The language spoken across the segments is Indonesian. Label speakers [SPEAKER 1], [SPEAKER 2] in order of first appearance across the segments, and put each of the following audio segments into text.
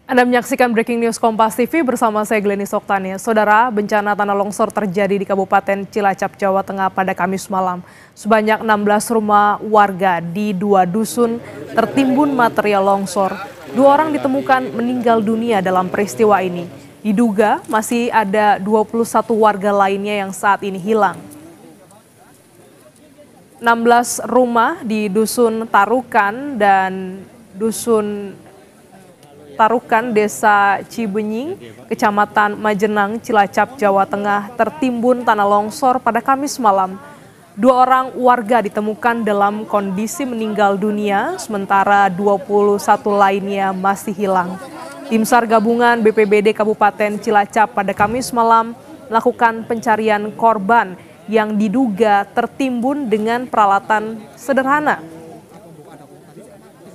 [SPEAKER 1] Anda menyaksikan Breaking News Kompas TV bersama saya Glenis Oktania. Saudara, bencana tanah longsor terjadi di Kabupaten Cilacap, Jawa Tengah pada Kamis malam. Sebanyak 16 rumah warga di 2 dusun tertimbun material longsor. 2 orang ditemukan meninggal dunia dalam peristiwa ini. Diduga masih ada 21 warga lainnya yang saat ini hilang. 16 rumah di Dusun Tarukan dan Dusun Tarukan, Desa Cibenying, Kecamatan Majenang, Cilacap, Jawa Tengah, tertimbun tanah longsor pada Kamis malam. 2 orang warga ditemukan dalam kondisi meninggal dunia, sementara 21 lainnya masih hilang. Tim SAR gabungan BPBD Kabupaten Cilacap pada Kamis malam melakukan pencarian korban yang diduga tertimbun dengan peralatan sederhana.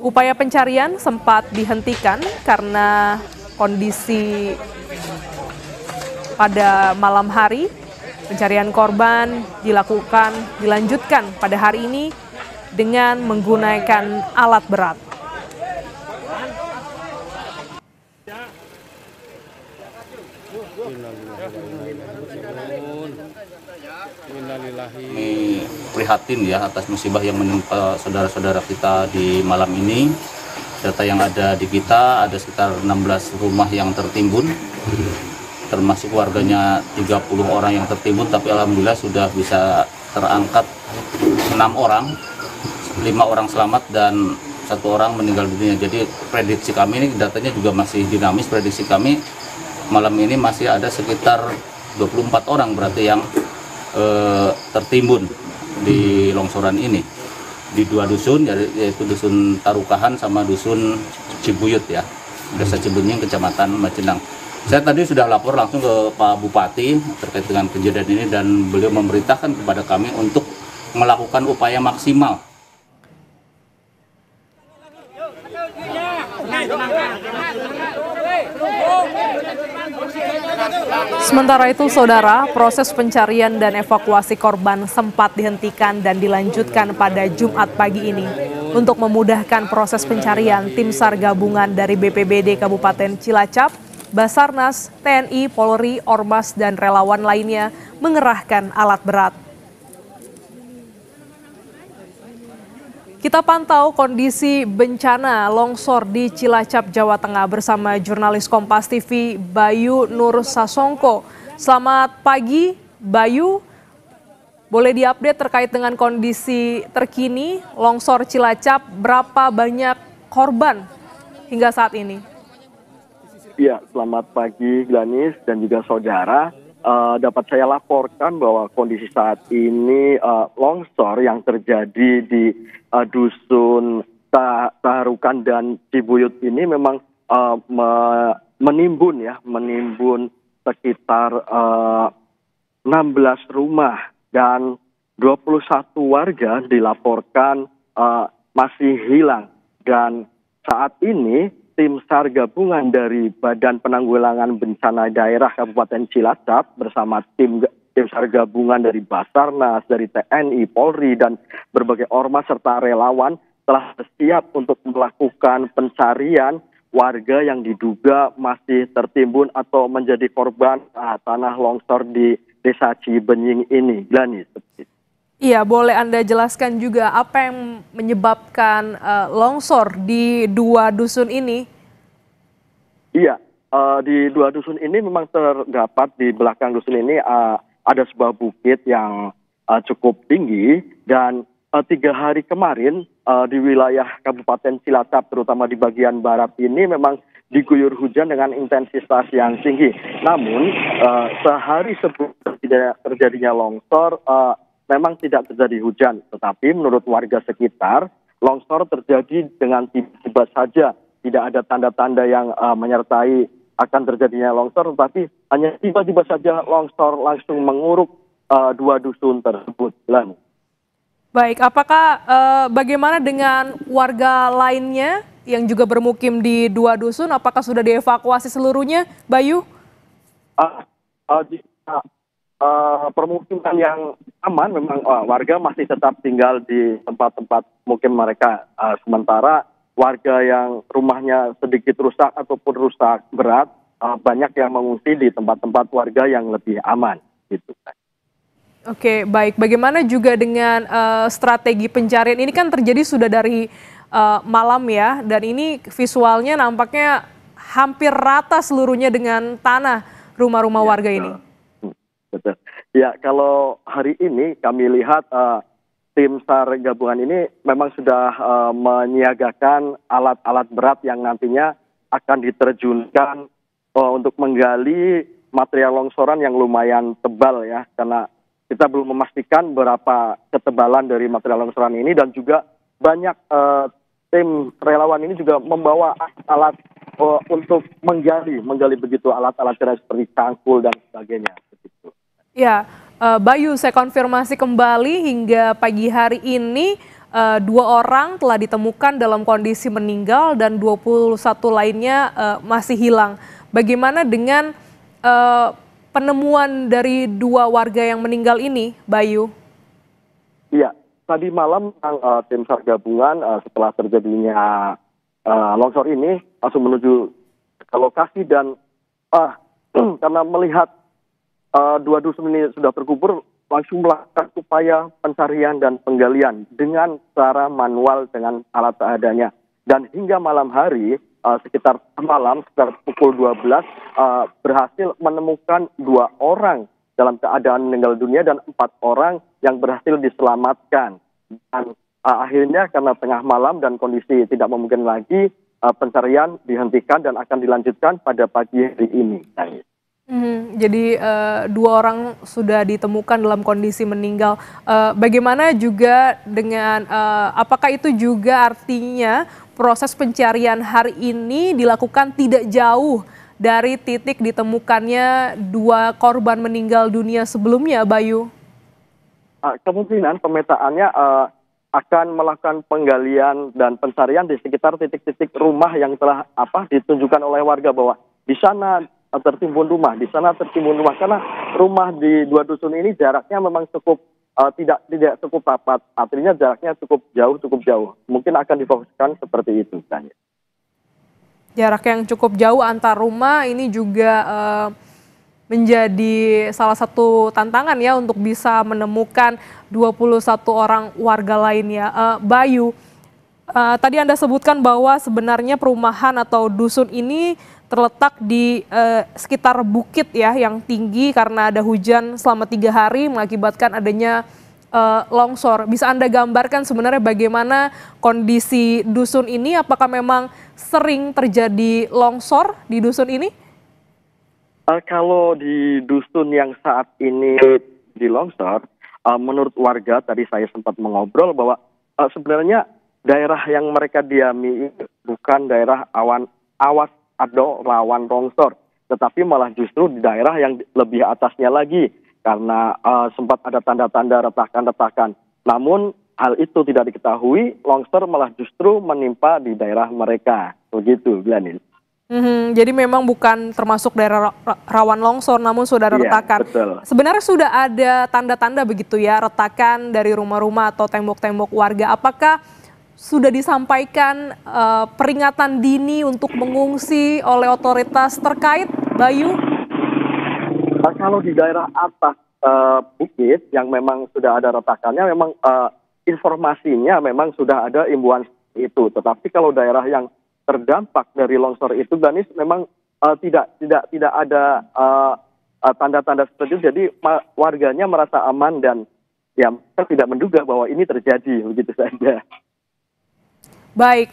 [SPEAKER 1] Upaya pencarian sempat dihentikan karena kondisi pada malam hari. Pencarian korban dilanjutkan pada hari ini dengan menggunakan alat berat.
[SPEAKER 2] Kami prihatin ya atas musibah yang menimpa saudara-saudara kita di malam ini. Data yang ada di kita ada sekitar 16 rumah yang tertimbun, termasuk warganya 30 orang yang tertimbun, tapi alhamdulillah sudah bisa terangkat 6 orang, 5 orang selamat dan 1 orang meninggal dunia. Jadi prediksi kami ini datanya juga masih dinamis. Prediksi kami malam ini masih ada sekitar 24 orang berarti yang tertimbun di longsoran ini di 2 dusun, yaitu Dusun Tarukahan sama Dusun Cibuyut ya, Desa Cibenying, Kecamatan Majenang. Saya tadi sudah lapor langsung ke Pak Bupati terkait dengan kejadian ini dan beliau memerintahkan kepada kami untuk melakukan upaya maksimal.
[SPEAKER 1] Sementara itu, saudara, proses pencarian dan evakuasi korban sempat dihentikan dan dilanjutkan pada Jumat pagi ini. Untuk memudahkan proses pencarian, tim SAR gabungan dari BPBD Kabupaten Cilacap, Basarnas, TNI, Polri, Ormas, dan relawan lainnya mengerahkan alat berat. Kita pantau kondisi bencana longsor di Cilacap, Jawa Tengah bersama jurnalis Kompas TV Bayu Nur Sasongko. Selamat pagi, Bayu. Boleh diupdate terkait dengan kondisi terkini longsor Cilacap, berapa banyak korban hingga saat ini?
[SPEAKER 3] Ya, selamat pagi Glenis dan juga saudara. Dapat saya laporkan bahwa kondisi saat ini longsor yang terjadi di Dusun Tarukan dan Cibuyut ini memang menimbun sekitar 16 rumah dan 21 warga dilaporkan masih hilang. Dan saat ini tim SAR gabungan dari Badan Penanggulangan Bencana Daerah Kabupaten Cilacap bersama tim SAR gabungan dari Basarnas, dari TNI, Polri, dan berbagai ormas serta relawan telah siap untuk melakukan pencarian warga yang diduga masih tertimbun atau menjadi korban tanah longsor di Desa Cibenying ini. Glani,
[SPEAKER 1] Iya, boleh Anda jelaskan juga apa yang menyebabkan longsor di 2 dusun ini?
[SPEAKER 3] Iya, di 2 dusun ini memang terdapat di belakang dusun ini ada sebuah bukit yang cukup tinggi dan 3 hari kemarin di wilayah Kabupaten Cilacap terutama di bagian barat ini memang diguyur hujan dengan intensitas yang tinggi. Namun sehari sebelum terjadinya longsor memang tidak terjadi hujan, tetapi menurut warga sekitar, longsor terjadi dengan tiba-tiba saja. Tidak ada tanda-tanda yang menyertai akan terjadinya longsor, tetapi hanya tiba-tiba saja longsor langsung menguruk 2 dusun tersebut.
[SPEAKER 1] Baik, apakah bagaimana dengan warga lainnya yang juga bermukim di 2 dusun? Apakah sudah dievakuasi seluruhnya, Bayu?
[SPEAKER 3] Permukiman yang aman memang warga masih tetap tinggal di tempat-tempat mukim mereka. Sementara warga yang rumahnya sedikit rusak ataupun rusak berat, banyak yang mengungsi di tempat-tempat warga yang lebih aman gitu.
[SPEAKER 1] Oke, baik. Bagaimana juga dengan strategi pencarian? Ini kan terjadi sudah dari malam ya, dan ini visualnya nampaknya hampir rata seluruhnya dengan tanah rumah-rumah warga ini.
[SPEAKER 3] Betul. Ya, kalau hari ini kami lihat tim SAR gabungan ini memang sudah menyiagakan alat-alat berat yang nantinya akan diterjunkan untuk menggali material longsoran yang lumayan tebal ya, karena kita belum memastikan berapa ketebalan dari material longsoran ini, dan juga banyak tim relawan ini juga membawa alat untuk menggali begitu alat-alat berat seperti cangkul dan sebagainya. Begitu.
[SPEAKER 1] Ya, Bayu, saya konfirmasi kembali hingga pagi hari ini 2 orang telah ditemukan dalam kondisi meninggal dan 21 lainnya masih hilang. Bagaimana dengan penemuan dari 2 warga yang meninggal ini, Bayu?
[SPEAKER 3] Iya, tadi malam tim SAR gabungan setelah terjadinya longsor ini langsung menuju ke lokasi, dan karena melihat 2 dusun ini sudah terkubur, langsung melakukan upaya pencarian dan penggalian dengan cara manual dengan alat seadanya. Dan hingga malam hari, sekitar pukul 12, berhasil menemukan 2 orang dalam keadaan meninggal dunia dan 4 orang yang berhasil diselamatkan. Dan akhirnya karena tengah malam dan kondisi tidak memungkinkan lagi, pencarian dihentikan dan akan dilanjutkan pada pagi hari ini.
[SPEAKER 1] Jadi 2 orang sudah ditemukan dalam kondisi meninggal. Bagaimana juga dengan apakah itu juga artinya proses pencarian hari ini dilakukan tidak jauh dari titik ditemukannya 2 korban meninggal dunia sebelumnya, Bayu?
[SPEAKER 3] Kemungkinan pemetaannya akan melakukan penggalian dan pencarian di sekitar titik-titik rumah yang telah ditunjukkan oleh warga bahwa di sana tertimbun rumah, karena rumah di 2 dusun ini jaraknya memang cukup tidak cukup rapat, artinya jaraknya cukup jauh. Mungkin akan difokuskan seperti itu kan.
[SPEAKER 1] Jarak yang cukup jauh antar rumah ini juga menjadi salah satu tantangan ya untuk bisa menemukan 21 orang warga lainnya. Bayu, tadi Anda sebutkan bahwa sebenarnya perumahan atau dusun ini terletak di sekitar bukit ya yang tinggi karena ada hujan selama 3 hari mengakibatkan adanya longsor. Bisa Anda gambarkan sebenarnya bagaimana kondisi dusun ini? Apakah memang sering terjadi longsor di dusun ini?
[SPEAKER 3] Kalau di dusun yang saat ini di longsor, menurut warga tadi saya sempat mengobrol bahwa sebenarnya daerah yang mereka diami bukan daerah awas atau rawan longsor, tetapi malah justru di daerah yang lebih atasnya lagi karena sempat ada tanda-tanda retakan-retakan. Namun hal itu tidak diketahui, longsor malah justru menimpa di daerah mereka. Begitu, Glennis.
[SPEAKER 1] Jadi memang bukan termasuk daerah rawan longsor, namun sudah ada retakan.
[SPEAKER 3] Betul.
[SPEAKER 1] Sebenarnya sudah ada tanda-tanda begitu ya, retakan dari rumah-rumah atau tembok-tembok warga. Apakah sudah disampaikan peringatan dini untuk mengungsi oleh otoritas terkait, Bayu?
[SPEAKER 3] Kalau di daerah atas bukit yang memang sudah ada retakannya, memang informasinya memang sudah ada imbauan itu. Tetapi kalau daerah yang terdampak dari longsor itu, Ganis, memang tidak ada tanda-tanda seperti itu. Jadi warganya merasa aman dan ya mereka tidak menduga bahwa ini terjadi, begitu saja.
[SPEAKER 1] Baik,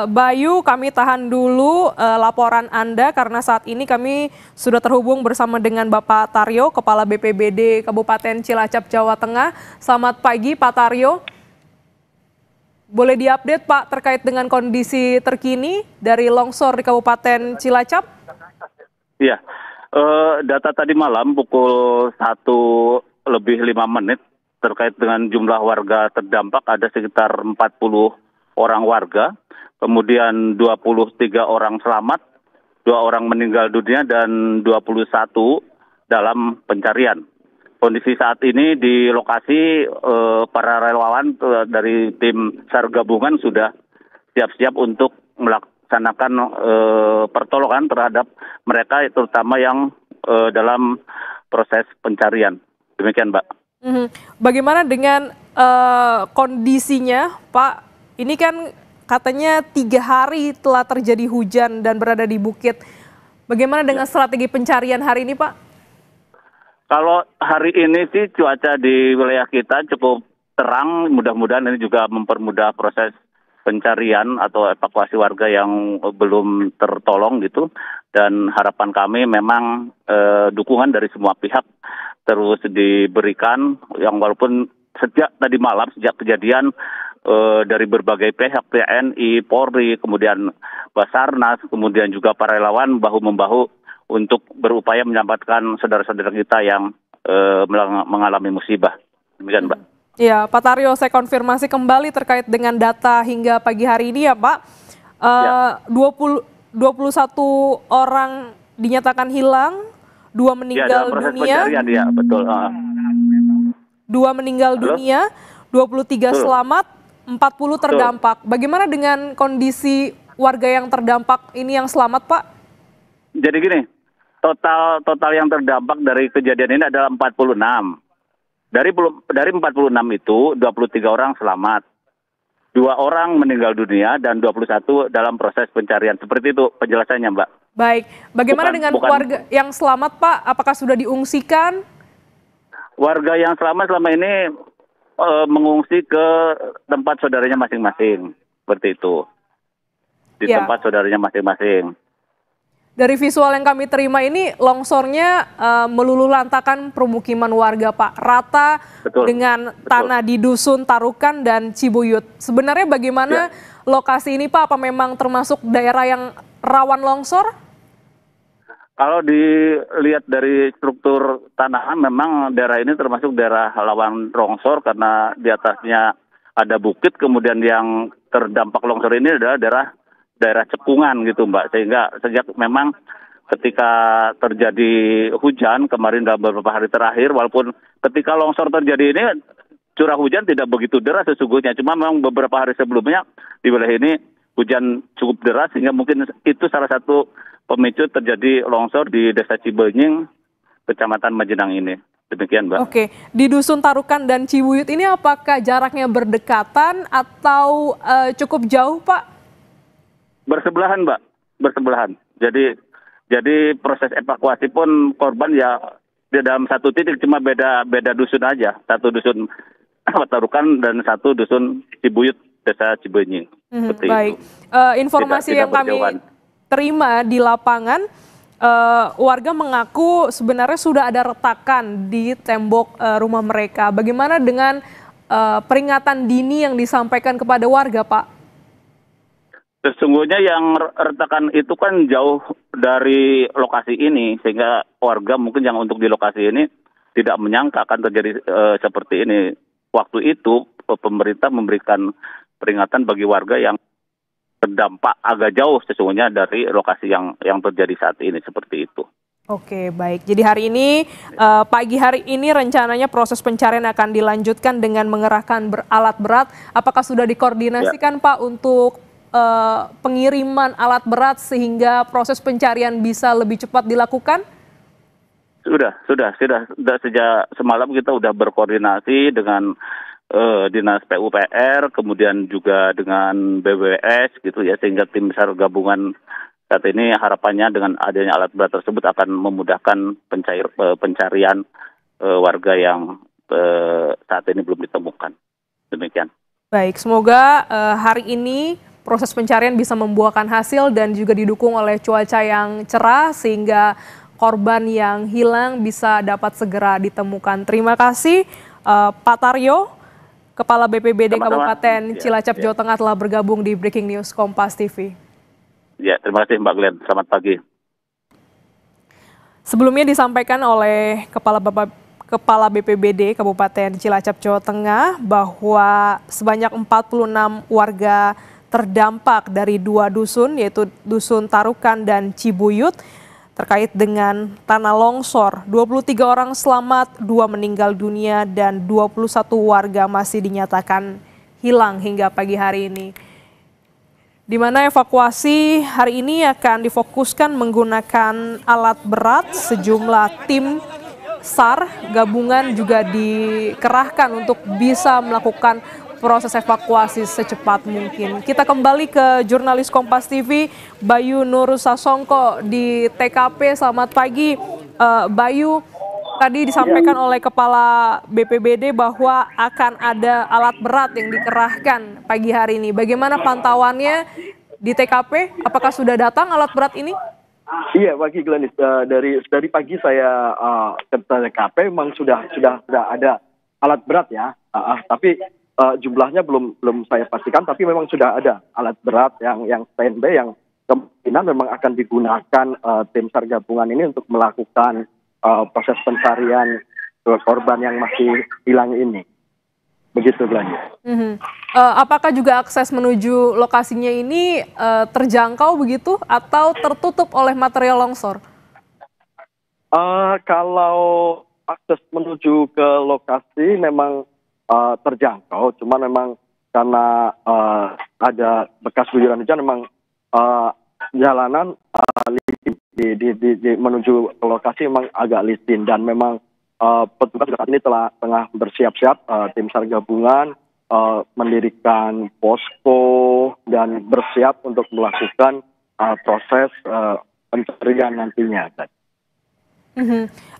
[SPEAKER 1] Bayu, kami tahan dulu laporan Anda karena saat ini kami sudah terhubung bersama dengan Bapak Taryo, Kepala BPBD Kabupaten Cilacap, Jawa Tengah. Selamat pagi, Pak Taryo. Boleh diupdate, Pak, terkait dengan kondisi terkini dari longsor di Kabupaten Cilacap? Iya,
[SPEAKER 4] data tadi malam pukul 1:05 terkait dengan jumlah warga terdampak ada sekitar 40 orang warga, kemudian 23 orang selamat, 2 orang meninggal dunia dan 21 dalam pencarian. Kondisi saat ini di lokasi para relawan dari tim SAR gabungan sudah siap-siap untuk melaksanakan pertolongan terhadap mereka, terutama yang dalam proses pencarian. Demikian, Mbak.
[SPEAKER 1] Bagaimana dengan kondisinya, Pak? Ini kan katanya 3 hari telah terjadi hujan dan berada di bukit. Bagaimana dengan strategi pencarian hari ini, Pak?
[SPEAKER 4] Kalau hari ini sih cuaca di wilayah kita cukup terang, mudah-mudahan ini juga mempermudah proses pencarian atau evakuasi warga yang belum tertolong gitu. Dan harapan kami memang dukungan dari semua pihak terus diberikan, yang walaupun sejak tadi malam, sejak kejadian dari berbagai pihak, TNI, Polri, kemudian Basarnas, kemudian juga para relawan bahu-membahu untuk berupaya menyelamatkan saudara-saudara kita yang mengalami musibah. Demikian, Mbak.
[SPEAKER 1] Ya, Pak Taryo, saya konfirmasi kembali terkait dengan data hingga pagi hari ini ya, Pak. 21 orang dinyatakan hilang, 2 meninggal dunia.
[SPEAKER 4] Ya, betul.
[SPEAKER 1] 2 meninggal dunia, 23 selamat, 40 terdampak. Bagaimana dengan kondisi warga yang terdampak ini yang selamat, Pak?
[SPEAKER 4] Jadi gini, total yang terdampak dari kejadian ini adalah 46. Dari 46 itu 23 orang selamat. 2 orang meninggal dunia dan 21 dalam proses pencarian. Seperti itu penjelasannya, Mbak.
[SPEAKER 1] Baik, bagaimana dengan warga yang selamat, Pak? Apakah sudah diungsikan?
[SPEAKER 4] Warga yang selamat selama ini mengungsi ke tempat saudaranya masing-masing. Seperti itu. Di tempat saudaranya masing-masing.
[SPEAKER 1] Dari visual yang kami terima ini, longsornya meluluh lantakan permukiman warga, Pak. Rata dengan tanah di Dusun Tarukan dan Cibuyut. Sebenarnya bagaimana lokasi ini, Pak? Apa memang termasuk daerah yang rawan longsor?
[SPEAKER 4] Kalau dilihat dari struktur tanah, memang daerah ini termasuk daerah rawan longsor karena di atasnya ada bukit, kemudian yang terdampak longsor ini adalah daerah cekungan gitu, Mbak. Sehingga sejak memang ketika terjadi hujan kemarin dalam beberapa hari terakhir, walaupun ketika longsor terjadi ini curah hujan tidak begitu deras sesungguhnya, cuma memang beberapa hari sebelumnya di wilayah ini hujan cukup deras sehingga mungkin itu salah satu pemicu terjadi longsor di Desa Cibenying, Kecamatan Majenang ini. Demikian, Mbak. Oke,
[SPEAKER 1] di Dusun Tarukan dan Cibuyut ini apakah jaraknya berdekatan atau cukup jauh, Pak?
[SPEAKER 4] Bersebelahan, Mbak. Bersebelahan. Jadi proses evakuasi pun korban ya di dalam satu titik, cuma beda dusun aja. Satu dusun Tarukan dan satu dusun Cibuyut, Desa Cibenying.
[SPEAKER 1] Baik. Informasi yang kami terima di lapangan, warga mengaku sebenarnya sudah ada retakan di tembok rumah mereka. Bagaimana dengan peringatan dini yang disampaikan kepada warga, Pak?
[SPEAKER 4] Sesungguhnya yang retakan itu kan jauh dari lokasi ini, sehingga warga mungkin yang untuk di lokasi ini tidak menyangka akan terjadi seperti ini. Waktu itu pemerintah memberikan peringatan bagi warga yang terdampak agak jauh sesungguhnya dari lokasi yang terjadi saat ini, seperti itu.
[SPEAKER 1] Oke, baik. Jadi hari ini, pagi hari ini rencananya proses pencarian akan dilanjutkan dengan mengerahkan alat berat. Apakah sudah dikoordinasikan, Pak, untuk pengiriman alat berat sehingga proses pencarian bisa lebih cepat dilakukan?
[SPEAKER 4] Sudah sejak semalam kita sudah berkoordinasi dengan Dinas PUPR, kemudian juga dengan BWS gitu ya, sehingga tim besar gabungan saat ini harapannya dengan adanya alat berat tersebut akan memudahkan pencarian warga yang saat ini belum ditemukan. Demikian.
[SPEAKER 1] Baik, semoga hari ini proses pencarian bisa membuahkan hasil dan juga didukung oleh cuaca yang cerah sehingga korban yang hilang bisa dapat segera ditemukan. Terima kasih Pak Taryo, Kepala BPBD Kabupaten Cilacap, Jawa Tengah telah bergabung di Breaking News Kompas TV.
[SPEAKER 4] Ya, terima kasih Mbak Glenn. Selamat pagi.
[SPEAKER 1] Sebelumnya disampaikan oleh Kepala BPBD Kabupaten Cilacap, Jawa Tengah bahwa sebanyak 46 warga terdampak dari 2 dusun, yaitu Dusun Tarukan dan Cibuyut, terkait dengan tanah longsor. 23 orang selamat, 2 meninggal dunia, dan 21 warga masih dinyatakan hilang hingga pagi hari ini. di mana evakuasi hari ini akan difokuskan menggunakan alat berat. Sejumlah tim SAR gabungan juga dikerahkan untuk bisa melakukan proses evakuasi secepat mungkin. Kita kembali ke jurnalis Kompas TV, Bayu Nur Sasongko di TKP. Selamat pagi, Bayu. Tadi disampaikan oleh Kepala BPBD bahwa akan ada alat berat yang dikerahkan pagi hari ini. Bagaimana pantauannya di TKP? Apakah sudah datang alat berat ini?
[SPEAKER 3] Iya, pagi Glenis. Dari pagi saya ke TKP memang sudah ada alat berat ya. Tapi jumlahnya belum saya pastikan. Tapi memang sudah ada alat berat yang standby yang kemungkinan memang akan digunakan tim SAR gabungan ini untuk melakukan proses pencarian korban yang masih hilang ini. Begitu, Glenis.
[SPEAKER 1] Apakah juga akses menuju lokasinya ini terjangkau begitu atau tertutup oleh material longsor?
[SPEAKER 3] Kalau akses menuju ke lokasi memang terjangkau, cuma memang karena ada bekas guyuran hujan, memang jalanan licin menuju ke lokasi memang agak licin, dan memang petugas saat ini tengah bersiap-siap, tim SAR gabungan mendirikan posko dan bersiap untuk melakukan proses pencarian nantinya.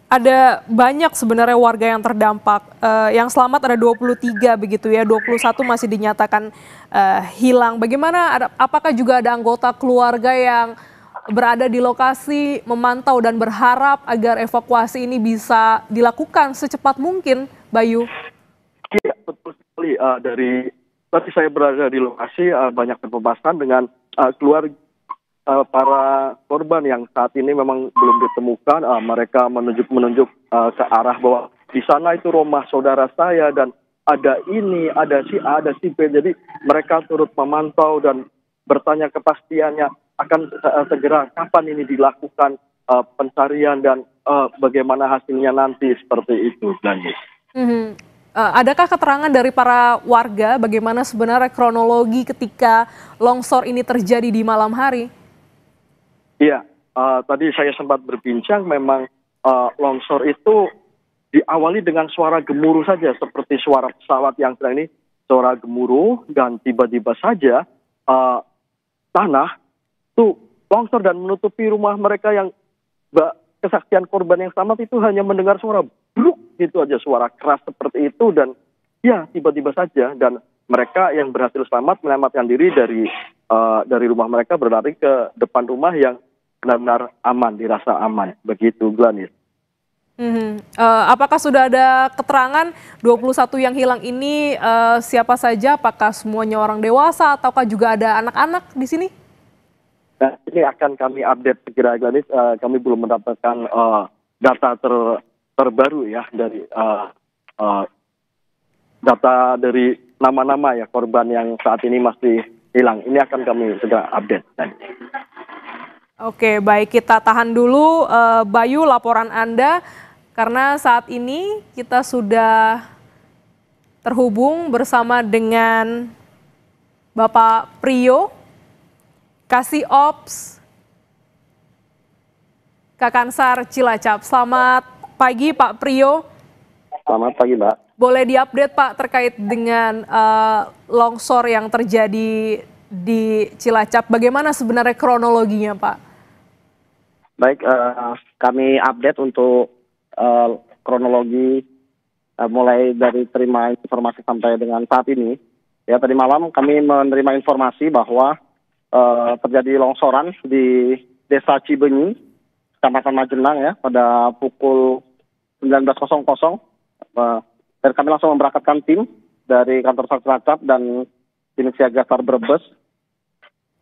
[SPEAKER 1] Ada banyak sebenarnya warga yang terdampak. Yang selamat ada 23 begitu ya, 21 masih dinyatakan hilang. Bagaimana, apakah juga ada anggota keluarga yang berada di lokasi memantau dan berharap agar evakuasi ini bisa dilakukan secepat mungkin, Bayu?
[SPEAKER 3] Iya, betul sekali. Dari tadi saya berada di lokasi, banyak pembahasan dengan keluarga para korban yang saat ini memang belum ditemukan. Mereka menunjuk ke arah bahwa di sana itu rumah saudara saya dan ada ini, ada si A, ada si B. Jadi mereka turut memantau dan bertanya kepastiannya akan segera kapan ini dilakukan pencarian dan bagaimana hasilnya nanti, seperti itu.
[SPEAKER 1] Adakah keterangan dari para warga bagaimana sebenarnya kronologi ketika longsor ini terjadi di malam hari?
[SPEAKER 3] Iya, tadi saya sempat berbincang, memang longsor itu diawali dengan suara gemuruh saja, seperti suara pesawat yang sedang ini, suara gemuruh, dan tiba-tiba saja tanah itu longsor dan menutupi rumah mereka. Yang kesaksian korban yang selamat itu hanya mendengar suara bruk gitu aja, suara keras seperti itu, dan ya tiba-tiba saja, dan mereka yang berhasil selamat menyelamatkan diri dari rumah mereka, berlari ke depan rumah yang benar-benar aman, dirasa aman. Begitu, Glenis.
[SPEAKER 1] Apakah sudah ada keterangan 21 yang hilang ini siapa saja? Apakah semuanya orang dewasa ataukah juga ada anak-anak di sini?
[SPEAKER 3] Nah, ini akan kami update segera, Glenis. Kami belum mendapatkan data terbaru ya dari data dari nama-nama ya korban yang saat ini masih hilang. Ini akan kami segera update.
[SPEAKER 1] Oke, baik, kita tahan dulu Bayu laporan Anda, karena saat ini kita sudah terhubung bersama dengan Bapak Priyo, Kasih Ops Kakansar Cilacap. Selamat pagi Pak Priyo.
[SPEAKER 3] Selamat pagi, Mbak.
[SPEAKER 1] Boleh diupdate Pak terkait dengan longsor yang terjadi di Cilacap. Bagaimana sebenarnya kronologinya Pak?
[SPEAKER 5] Baik, kami update untuk kronologi mulai dari terima informasi sampai dengan saat ini. Ya, tadi malam kami menerima informasi bahwa terjadi longsoran di Desa Cibenyi, Kecamatan Majenang ya, pada pukul 19.00. Dan kami langsung memberangkatkan tim dari kantor SAR Cilacap dan tim siaga SAR Brebes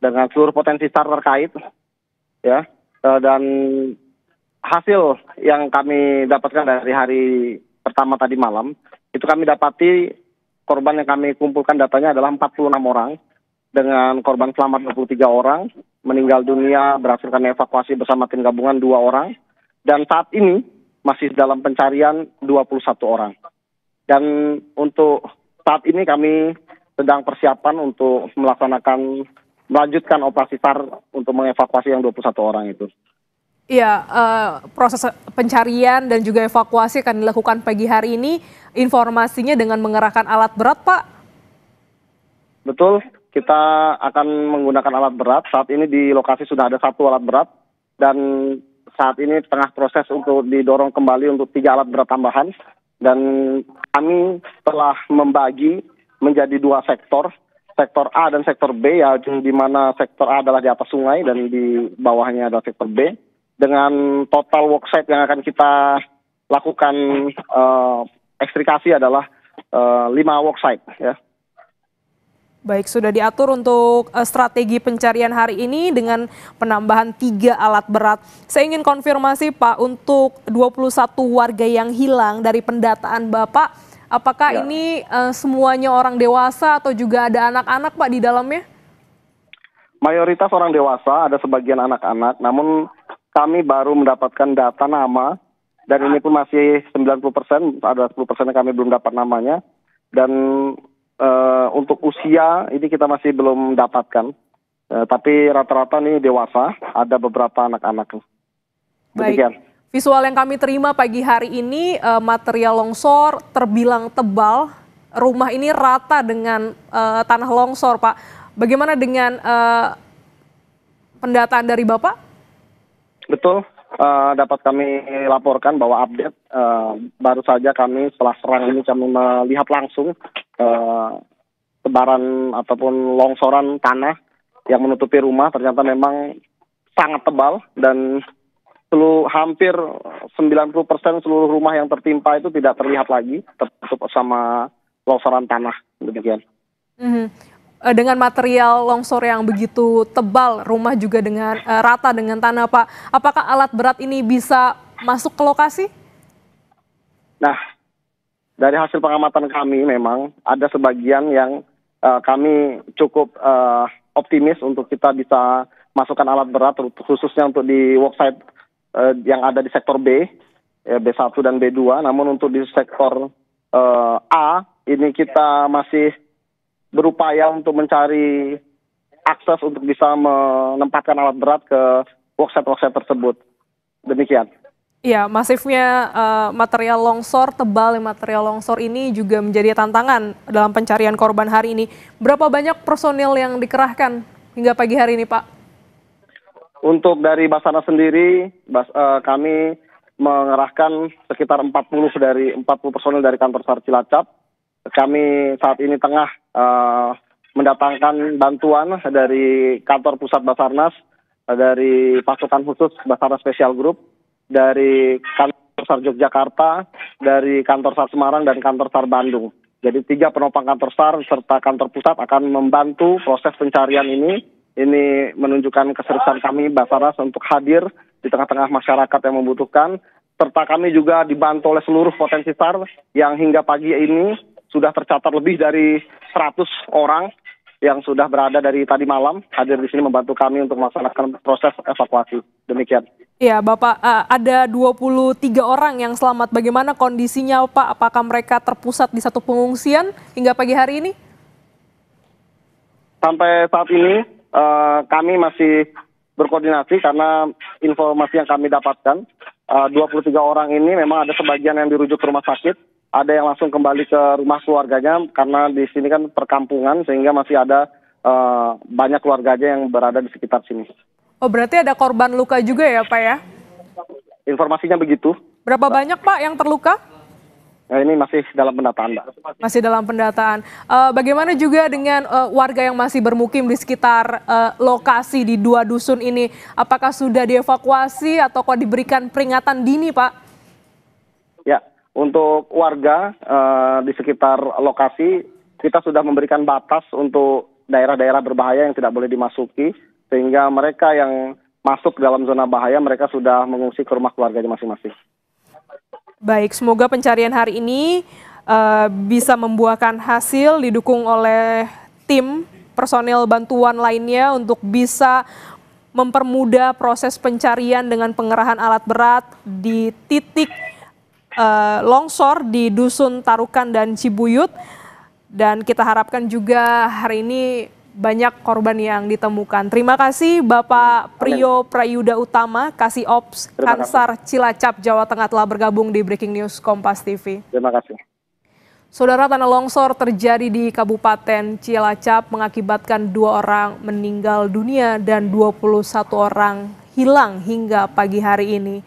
[SPEAKER 5] dengan seluruh potensi SAR terkait ya. Dan hasil yang kami dapatkan dari hari pertama tadi malam, itu kami dapati korban yang kami kumpulkan datanya adalah 46 orang, dengan korban selamat 23 orang, meninggal dunia berhasil kami evakuasi bersama tim gabungan 2 orang, dan saat ini masih dalam pencarian 21 orang. Dan untuk saat ini kami sedang persiapan untuk melaksanakan melanjutkan operasi SAR untuk mengevakuasi yang 21 orang itu.
[SPEAKER 1] Iya, proses pencarian dan juga evakuasi akan dilakukan pagi hari ini. Informasinya dengan mengerahkan alat berat, Pak?
[SPEAKER 5] Betul, kita akan menggunakan alat berat. Saat ini di lokasi sudah ada 1 alat berat dan saat ini tengah proses untuk didorong kembali untuk 3 alat berat tambahan. Dan kami telah membagi menjadi 2 sektor A dan sektor B, ya, di mana sektor A adalah di atas sungai dan di bawahnya adalah sektor B. Dengan total worksite yang akan kita lakukan ekstrikasi adalah 5 worksite, ya.
[SPEAKER 1] Baik, sudah diatur untuk strategi pencarian hari ini dengan penambahan 3 alat berat. Saya ingin konfirmasi, Pak, untuk 21 warga yang hilang dari pendataan Bapak, apakah ini semuanya orang dewasa atau juga ada anak-anak, Pak, di dalamnya?
[SPEAKER 5] Mayoritas orang dewasa, ada sebagian anak-anak, namun kami baru mendapatkan data nama, dan ini pun masih 90%, ada 10% yang kami belum dapat namanya, dan untuk usia ini kita masih belum dapatkan, tapi rata-rata ini dewasa, ada beberapa anak-anak. Demikian.
[SPEAKER 1] Baik, visual yang kami terima pagi hari ini, material longsor terbilang tebal, rumah ini rata dengan tanah longsor, Pak. Bagaimana dengan pendataan dari Bapak?
[SPEAKER 5] Betul, dapat kami laporkan bahwa update baru saja kami setelah serang ini kami melihat langsung tebaran ataupun longsoran tanah yang menutupi rumah, ternyata memang sangat tebal dan hampir 90% seluruh rumah yang tertimpa itu tidak terlihat lagi, tertutup sama longsoran tanah, demikian. Dengan
[SPEAKER 1] material longsor yang begitu tebal, rumah juga dengan rata dengan tanah, Pak. Apakah alat berat ini bisa masuk ke lokasi?
[SPEAKER 5] Nah, dari hasil pengamatan kami memang ada sebagian yang kami cukup optimis untuk kita bisa masukkan alat berat, khususnya untuk di worksite yang ada di sektor B, B1 dan B2. Namun untuk di sektor A, ini kita masih berupaya untuk mencari akses untuk bisa menempatkan alat berat ke worksite tersebut. Demikian.
[SPEAKER 1] Iya, masifnya material longsor, tebal material longsor ini juga menjadi tantangan dalam pencarian korban hari ini. Berapa banyak personil yang dikerahkan hingga pagi hari ini, Pak?
[SPEAKER 5] Untuk dari Basarnas sendiri, kami mengerahkan sekitar 40 personil dari kantor SAR Cilacap. Kami saat ini tengah mendatangkan bantuan dari kantor pusat Basarnas, dari pasukan khusus Basarnas Special Group, dari kantor SAR Yogyakarta, dari kantor SAR Semarang, dan kantor SAR Bandung. Jadi 3 penopang kantor SAR serta kantor pusat akan membantu proses pencarian ini. Ini menunjukkan keseriusan kami Basarnas untuk hadir di tengah-tengah masyarakat yang membutuhkan, serta kami juga dibantu oleh seluruh potensi SAR yang hingga pagi ini sudah tercatat lebih dari 100 orang yang sudah berada dari tadi malam hadir di sini membantu kami untuk melaksanakan proses evakuasi. Demikian.
[SPEAKER 1] Ya, Bapak, ada 23 orang yang selamat. Bagaimana kondisinya, Pak? Apakah mereka terpusat di satu pengungsian hingga pagi hari ini?
[SPEAKER 5] Sampai saat ini kami masih berkoordinasi karena informasi yang kami dapatkan 23 orang ini memang ada sebagian yang dirujuk ke rumah sakit. Ada yang langsung kembali ke rumah keluarganya karena di sini kan perkampungan sehingga masih ada banyak keluarganya yang berada di sekitar sini.
[SPEAKER 1] Oh, berarti ada korban luka juga ya, Pak, ya?
[SPEAKER 5] Informasinya begitu.
[SPEAKER 1] Berapa banyak, Pak, yang terluka?
[SPEAKER 5] Nah, ini masih dalam pendataan, Mbak.
[SPEAKER 1] Masih dalam pendataan. Bagaimana juga dengan warga yang masih bermukim di sekitar lokasi di 2 dusun ini? Apakah sudah dievakuasi atau kok diberikan peringatan dini, Pak?
[SPEAKER 5] Ya. Untuk warga di sekitar lokasi, kita sudah memberikan batas untuk daerah-daerah berbahaya yang tidak boleh dimasuki, sehingga mereka yang masuk dalam zona bahaya, mereka sudah mengungsi ke rumah keluarganya masing-masing.
[SPEAKER 1] Baik, semoga pencarian hari ini bisa membuahkan hasil, didukung oleh tim personil bantuan lainnya untuk bisa mempermudah proses pencarian dengan pengerahan alat berat di titik longsor di Dusun Tarukan dan Cibuyut. Dan kita harapkan juga hari ini banyak korban yang ditemukan. Terima kasih Bapak Priyo Prayuda Utama, Kasih Ops Kansar Cilacap, Jawa Tengah telah bergabung di Breaking News Kompas TV.
[SPEAKER 5] Terima kasih.
[SPEAKER 1] Saudara, tanah longsor terjadi di Kabupaten Cilacap mengakibatkan 2 orang meninggal dunia dan 21 orang hilang hingga pagi hari ini.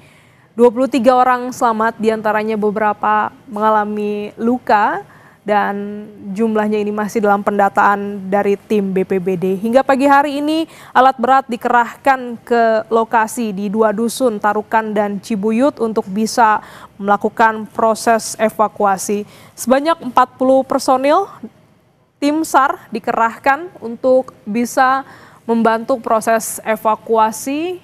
[SPEAKER 1] 23 orang selamat, diantaranya beberapa mengalami luka dan jumlahnya ini masih dalam pendataan dari tim BPBD. Hingga pagi hari ini alat berat dikerahkan ke lokasi di 2 dusun Tarukan dan Cibuyut untuk bisa melakukan proses evakuasi. Sebanyak 40 personil tim SAR dikerahkan untuk bisa membantu proses evakuasi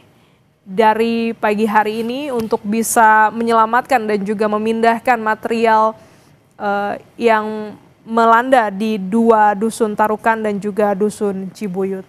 [SPEAKER 1] dari pagi hari ini untuk bisa menyelamatkan dan juga memindahkan material yang melanda di 2 dusun Tarukan dan juga dusun Cibuyut.